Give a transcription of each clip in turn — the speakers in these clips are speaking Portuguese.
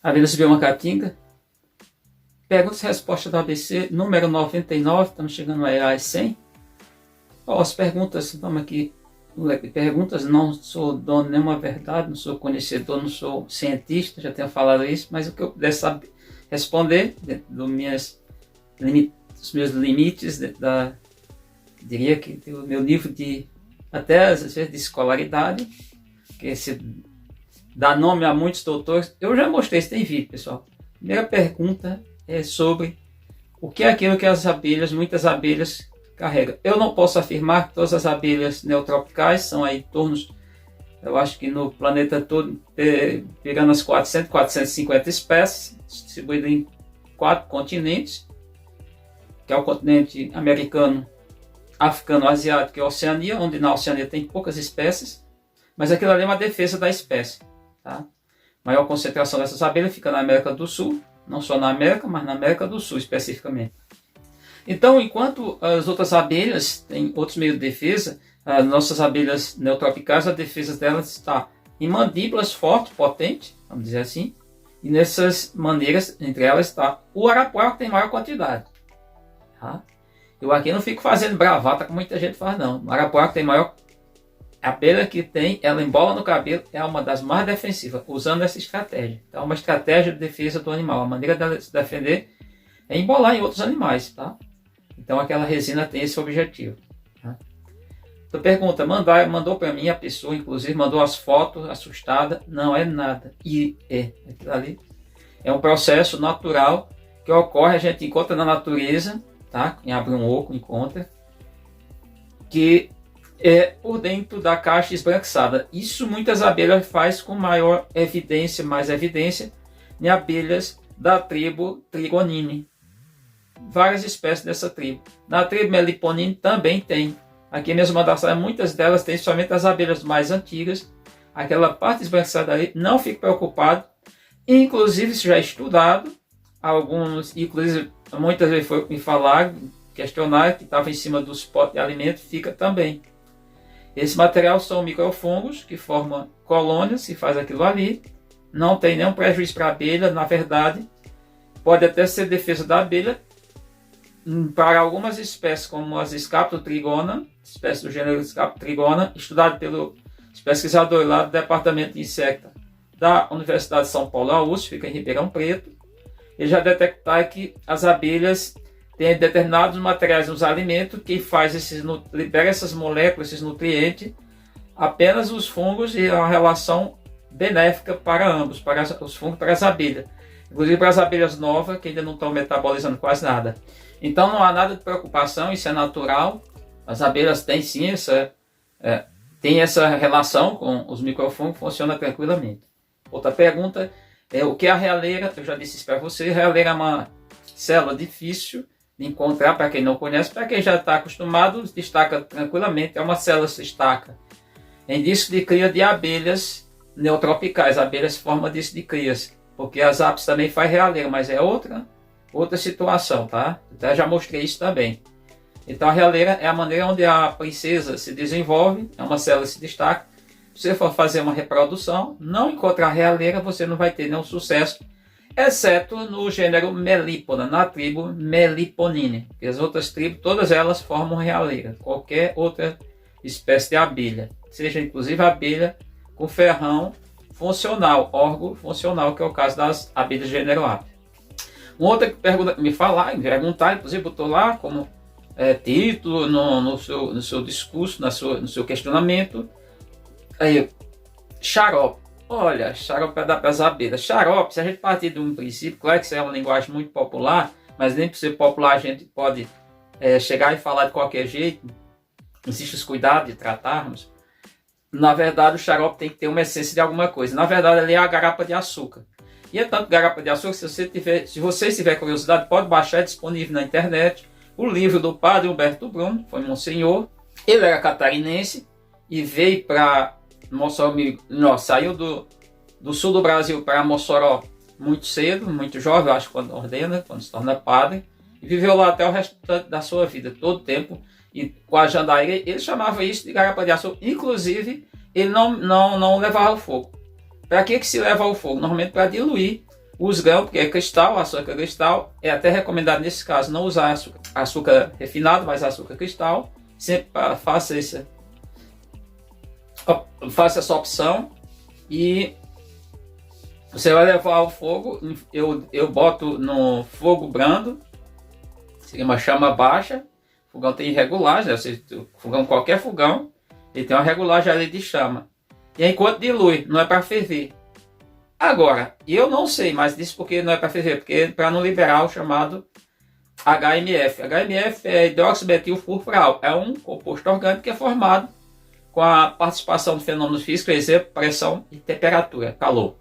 Avenida Bia Macatinga. Perguntas e respostas do ABC, número 99, estamos chegando aí às 100. As perguntas, vamos aqui, perguntas, não sou dono de nenhuma verdade, não sou conhecedor, não sou cientista, já tenho falado isso, mas o que eu puder saber, responder dentro dos meus limites, diria que do meu nível de, até às vezes, de escolaridade, que se dá nome a muitos doutores. Eu já mostrei, isso tem vídeo, pessoal. Primeira pergunta é sobre o que é aquilo que as abelhas, muitas abelhas, carregam. Eu não posso afirmar que todas as abelhas neotropicais são aí em torno, eu acho que no planeta todo, pegando as 400, 450 espécies, distribuídas em 4 continentes, que é o continente americano, africano, asiático e Oceania, onde na Oceania tem poucas espécies, mas aquilo ali é uma defesa da espécie. Tá? A maior concentração dessas abelhas fica na América do Sul, não só na América, mas na América do Sul especificamente. Então, enquanto as outras abelhas têm outros meios de defesa, as nossas abelhas neotropicais, a defesa delas está em mandíbulas fortes, potentes, vamos dizer assim, e nessas maneiras, entre elas está o arapuá, que tem maior quantidade. Tá? Eu aqui não fico fazendo bravata como muita gente faz, não. O arapuá, que tem maior, a abelha que tem, ela embola no cabelo, é uma das mais defensivas, usando essa estratégia. Então, é uma estratégia de defesa do animal. A maneira dela se defender é embolar em outros animais, tá? Então, aquela resina tem esse objetivo. Tá? Então, pergunta, mandou para mim a pessoa, inclusive, mandou as fotos, assustada. Não é nada. E aquilo ali é um processo natural que ocorre, a gente encontra na natureza, tá? Quem abre um oco encontra, que é por dentro da caixa esbranquiçada. Isso muitas abelhas faz com maior evidência, mais evidência, em abelhas da tribo Trigonine. Várias espécies dessa tribo. Na tribo Meliponine também tem. Aqui mesmo muitas delas tem, somente as abelhas mais antigas. Aquela parte esbranquiçada aí, não fique preocupado. Inclusive, isso já é estudado. Alguns, inclusive, muitas vezes foi me falar, questionário que estava em cima dos potes de alimento, fica também. Esse material são microfungos que formam colônias e faz aquilo ali. Não tem nenhum prejuízo para a abelha, na verdade. Pode até ser defesa da abelha. Para algumas espécies, como as Scaptotrigona, espécie do gênero Scaptotrigona, estudado pelo pesquisador lá do Departamento de Insecta da Universidade de São Paulo, a USP, fica em Ribeirão Preto. Ele já detectar que as abelhas têm determinados materiais nos alimentos que libera essas moléculas, esses nutrientes, apenas os fungos, e a relação benéfica para ambos, para os fungos e para as abelhas. Inclusive para as abelhas novas, que ainda não estão metabolizando quase nada. Então não há nada de preocupação, isso é natural. As abelhas têm sim essa relação com os microfungos, funciona tranquilamente. Outra pergunta é o que é a realeira. Eu já disse isso para você. A realeira é uma célula difícil de encontrar para quem não conhece. Para quem já está acostumado, destaca tranquilamente. É uma célula que se destaca em disco de cria de abelhas neotropicais. Abelhas forma disco de crias, porque as apis também faz realeira, mas é outra situação, tá? Então já mostrei isso também. Então a realeira é a maneira onde a princesa se desenvolve, é uma célula que se destaca. Se você for fazer uma reprodução, não encontrar realeira, você não vai ter nenhum sucesso, exceto no gênero Melipona, na tribo Meliponine. As outras tribos, todas elas formam realeira, qualquer outra espécie de abelha, seja inclusive a abelha com ferrão funcional, órgão funcional, que é o caso das abelhas do gênero Apis. Uma outra pergunta que me perguntar, inclusive botou lá como título no seu discurso, no seu questionamento. Aí, xarope. Olha, xarope é para as abelhas. Xarope, se a gente partir de um princípio, claro que isso é uma linguagem muito popular, mas nem por ser popular a gente pode chegar e falar de qualquer jeito. Existem os cuidados de tratarmos. Na verdade, o xarope tem que ter uma essência de alguma coisa. Na verdade, ali é a garapa de açúcar. E é tanto garapa de açúcar, se você tiver curiosidade, pode baixar, é disponível na internet, o livro do padre Humberto Bruno, foi monsenhor. Ele era catarinense e veio para Mossoró, saiu do sul do Brasil para Mossoró muito cedo, muito jovem, acho que quando se torna padre, e viveu lá até o resto da sua vida, todo o tempo, e com a jandaíra, ele chamava isso de garapa de açúcar. Inclusive, ele não levava o fogo. Para que se leva ao fogo? Normalmente para diluir os grãos, porque é cristal, açúcar cristal. É até recomendado nesse caso não usar açúcar refinado, mas açúcar cristal. Sempre faça essa opção. E você vai levar ao fogo. Eu boto no fogo brando, seria uma chama baixa. O fogão tem regulagem, qualquer fogão, ele tem uma regulagem ali de chama. E enquanto dilui, não é para ferver. Agora, eu não sei, mas disso porque não é para ferver, porque para não liberar o chamado HMF. HMF é hidroximetilfurfural, é um composto orgânico que é formado com a participação de fenômenos físicos, exemplo, pressão e temperatura, calor.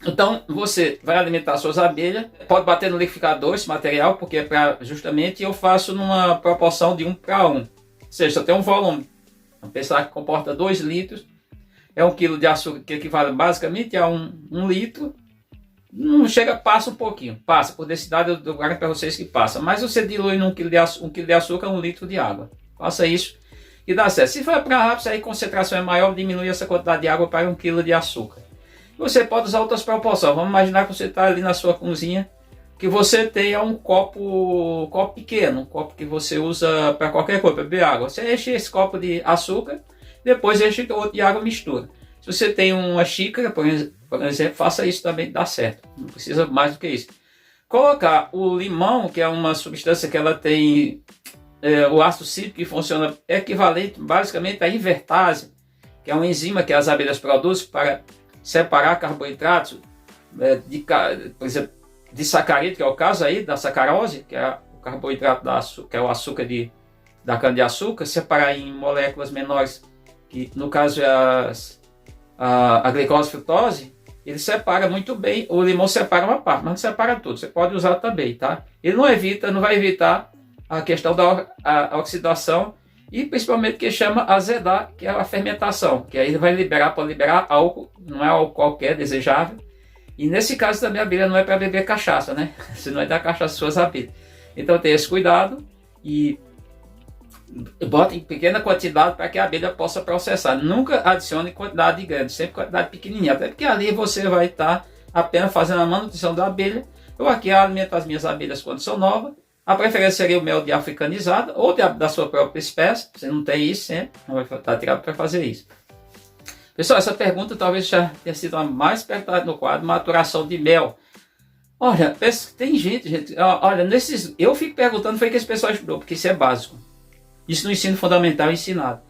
Então, você vai alimentar suas abelhas, pode bater no liquidificador esse material, porque é justamente eu faço numa proporção de 1:1. Ou seja, só tem um volume. Vamos pensar que comporta 2 litros, é 1 quilo de açúcar, que equivale basicamente a 1 litro. Não chega, passa um pouquinho, passa, por densidade eu garanto para vocês que passa. Mas você dilui num quilo de açúcar 1 litro de água. Faça isso e dá certo. Se for para rápido, aí a concentração é maior, diminui essa quantidade de água para 1 quilo de açúcar. Você pode usar outras proporções. Vamos imaginar que você está ali na sua cozinha, que você tenha um copo pequeno, um copo que você usa para qualquer coisa, para beber água. Você enche esse copo de açúcar, depois enche outro de água e mistura. Se você tem uma xícara, por exemplo, faça isso também, dá certo. Não precisa mais do que isso. Colocar o limão, que é uma substância que ela tem o ácido cítrico, que funciona equivalente basicamente à invertase, que é uma enzima que as abelhas produzem para separar carboidratos, por exemplo, de sacarídeo, que é o caso aí da sacarose, que é o carboidrato que é o açúcar da cana-de-açúcar, separar em moléculas menores, que no caso é a glicose e frutose. Ele separa muito bem. O limão separa uma parte, mas não separa tudo. Você pode usar também, tá? Ele não vai evitar a questão da oxidação e principalmente que chama azedar, que é a fermentação, que aí ele vai pode liberar álcool, não é álcool qualquer, desejável. E nesse caso também a abelha não é para beber cachaça, né? Você não vai dar cachaça às suas abelhas. Então tenha esse cuidado e bota em pequena quantidade para que a abelha possa processar. Nunca adicione quantidade grande, sempre quantidade pequenininha, até porque ali você vai estar apenas fazendo a manutenção da abelha. Eu aqui alimento as minhas abelhas quando são novas. A preferência seria o mel de africanizado ou da sua própria espécie. Você não tem isso sempre, não vai estar tirado para fazer isso. Pessoal, essa pergunta talvez já tenha sido a mais perguntada no quadro, maturação de mel. Olha, tem gente, olha, eu fico perguntando, foi que esse pessoal estudou, porque isso é básico. Isso no ensino fundamental é ensinado.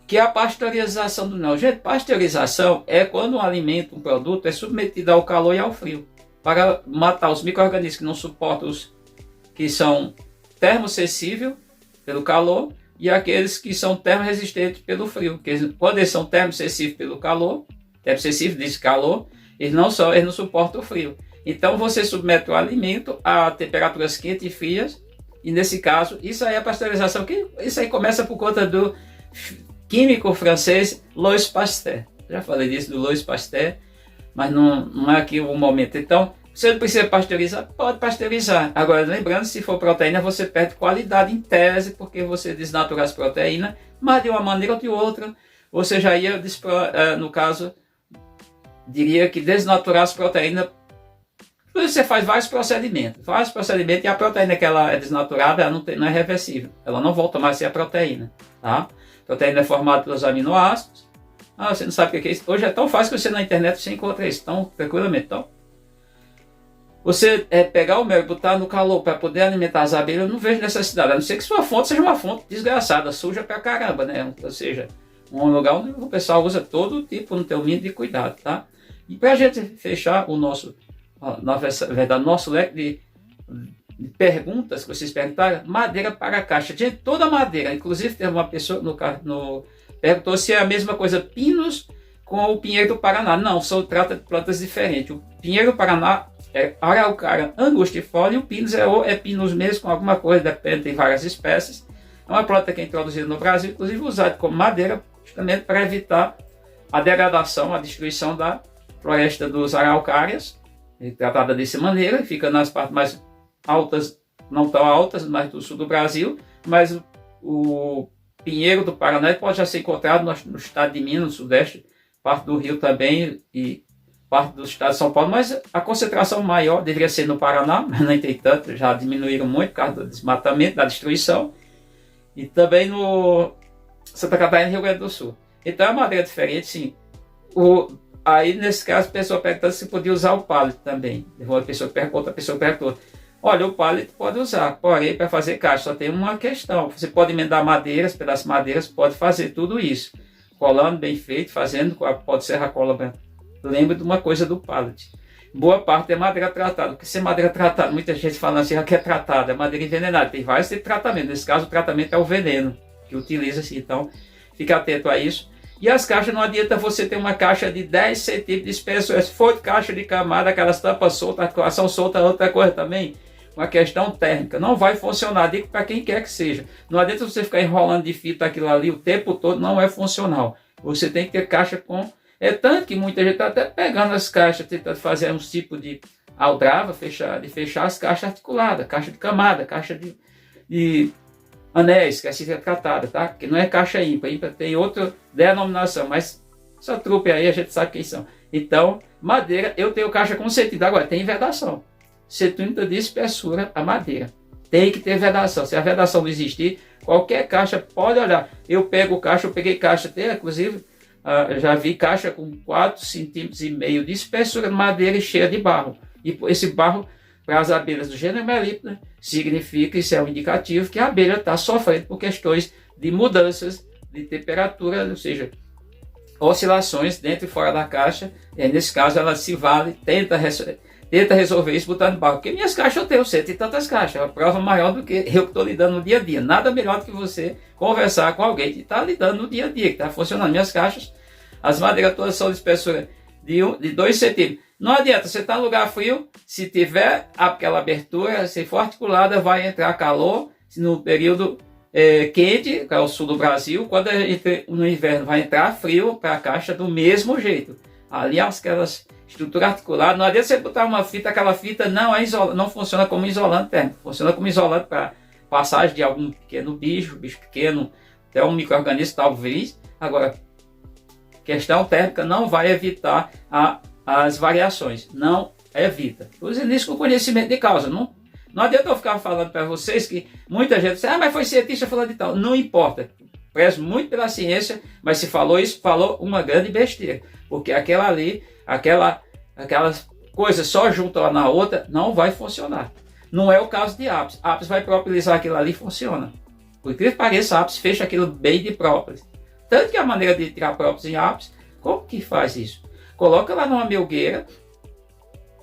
Que é a pasteurização do mel. Gente, pasteurização é quando um alimento, um produto é submetido ao calor e ao frio, para matar os micro-organismos que não suportam que são termosensíveis pelo calor e aqueles que são termoresistentes pelo frio. Quando eles são termosensíveis pelo calor, termosensíveis desse calor, eles não suportam o frio. Então você submete o alimento a temperaturas quentes e frias, e nesse caso, isso aí é a pasteurização, isso aí começa por conta do químico francês Louis Pasteur. Já falei disso do Louis Pasteur, mas não é aqui o momento. Então, você não precisa pasteurizar? Pode pasteurizar. Agora, lembrando, se for proteína, você perde qualidade em tese, porque você desnatura as proteínas, mas de uma maneira ou de outra, você já ia, no caso, diria que desnaturar as proteínas. Você faz vários procedimentos e a proteína que ela é desnaturada, ela não é reversível. Ela não volta mais a ser a proteína. Tá? A proteína é formada pelos aminoácidos. Você não sabe o que é isso? Hoje é tão fácil que você na internet você encontra isso tão tranquilamente. Então, você pegar o mel e botar no calor para poder alimentar as abelhas, eu não vejo necessidade. A não ser que sua fonte seja uma fonte desgraçada, suja pra caramba, né? Ou seja, um lugar onde o pessoal usa todo tipo, não tem o mínimo de cuidado, tá? E para a gente fechar o nosso leque de perguntas que vocês perguntaram, madeira para caixa. Gente, toda madeira, inclusive teve uma pessoa perguntou se é a mesma coisa pinos com o pinheiro do Paraná. Não, trata de plantas diferentes. O pinheiro do Paraná é Araucaria angustifolia e o pinus é pinus mesmo, com alguma coisa, depende, tem várias espécies. É uma planta que é introduzida no Brasil, inclusive usada como madeira, justamente para evitar a degradação, a destruição da floresta dos araucárias. É tratada dessa maneira, fica nas partes mais altas, não tão altas, mas do sul do Brasil, mas o pinheiro do Paraná pode já ser encontrado no estado de Minas, no sudeste, parte do Rio também, e parte do estado de São Paulo, mas a concentração maior deveria ser no Paraná, mas não tem tanto, já diminuíram muito por causa do desmatamento, da destruição, e também no Santa Catarina e Rio Grande do Sul. Então é uma madeira diferente, sim. Aí, nesse caso, a pessoa perguntando se podia usar o pallet também. Outra pessoa perguntou. Olha, o pallet pode usar, porém, para fazer caixa, só tem uma questão. Você pode emendar madeiras, pedaços de madeiras, pode fazer tudo isso. Colando bem feito, fazendo, pode ser a cola. Lembra de uma coisa do pallet. Boa parte é madeira tratada. Porque se é madeira tratada, muita gente fala assim, que é tratada, é madeira envenenada. Tem vários tipos de tratamento. Nesse caso, o tratamento é o veneno que utiliza assim. Então, fica atento a isso. E as caixas, não adianta você ter uma caixa de 10 centímetros de espessura. Se for de caixa de camada, aquelas tampas soltas, articulação solta, outra coisa também. Uma questão térmica. Não vai funcionar. Digo para quem quer que seja. Não adianta você ficar enrolando de fita aquilo ali o tempo todo. Não é funcional. Você tem que ter caixa com... É tanto que muita gente está até pegando as caixas, tentando fazer um tipo de aldrava, fechar as caixas articuladas. Caixa de camada, caixa de anéis, que assim é tratada, tá? Que não é caixa ímpar. Ímpar tem outra denominação, mas essa trupe aí a gente sabe quem são. Então, madeira, eu tenho caixa com sentido. Agora, tem vedação. 70 de espessura a madeira. Tem que ter vedação. Se a vedação não existir, qualquer caixa pode olhar. Eu peguei caixa até, inclusive, já vi caixa com 4,5 cm de espessura de madeira e cheia de barro. E esse barro, para as abelhas do gênero Melipona, significa, isso é um indicativo, que a abelha está sofrendo por questões de mudanças de temperatura, ou seja, oscilações dentro e fora da caixa. E nesse caso, ela se vale, tenta resolver isso botando barro. Porque minhas caixas eu tenho 100 e tantas caixas. É uma prova maior do que eu que estou lidando no dia a dia. Nada melhor do que você conversar com alguém que está lidando no dia a dia, que está funcionando. Minhas caixas, as madeiras todas são de espessura de 2 centímetros. Não adianta, você está em lugar frio, se tiver aquela abertura, se for articulada, vai entrar calor. No período quente, que é o sul do Brasil, quando no inverno vai entrar frio para a caixa do mesmo jeito. Ali aquelas estrutura articulada, não adianta você botar uma fita, aquela fita não funciona como isolante térmico, funciona como isolante para passagem de algum pequeno bicho pequeno, até um micro-organismo talvez. Agora, questão térmica não vai evitar as variações, não evita. Usem isso com conhecimento de causa. Não adianta eu ficar falando para vocês que muita gente diz, mas foi cientista falando de tal. Não importa. Prezo muito pela ciência, mas se falou isso, falou uma grande besteira. Porque aquelas coisas só junto uma na outra, não vai funcionar. Não é o caso de Apis. Apis vai propilizar aquilo ali e funciona. Por que pareça, Apis fecha aquilo bem de própolis. Tanto que a maneira de tirar própolis em Apis, como que faz isso? Coloca lá numa melgueira,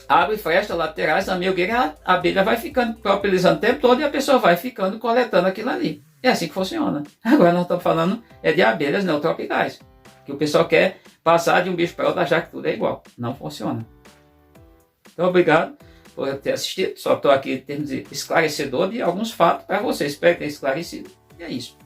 abre fresta laterais na melgueira, a abelha vai ficando propilizando o tempo todo e a pessoa vai ficando coletando aquilo ali. É assim que funciona. Agora nós estamos falando de abelhas neotropicais. Que o pessoal quer passar de um bicho para outro, achar que tudo é igual. Não funciona. Então, obrigado por ter assistido. Só estou aqui em termos de esclarecedor de alguns fatos para vocês. Espero ter esclarecido. E é isso.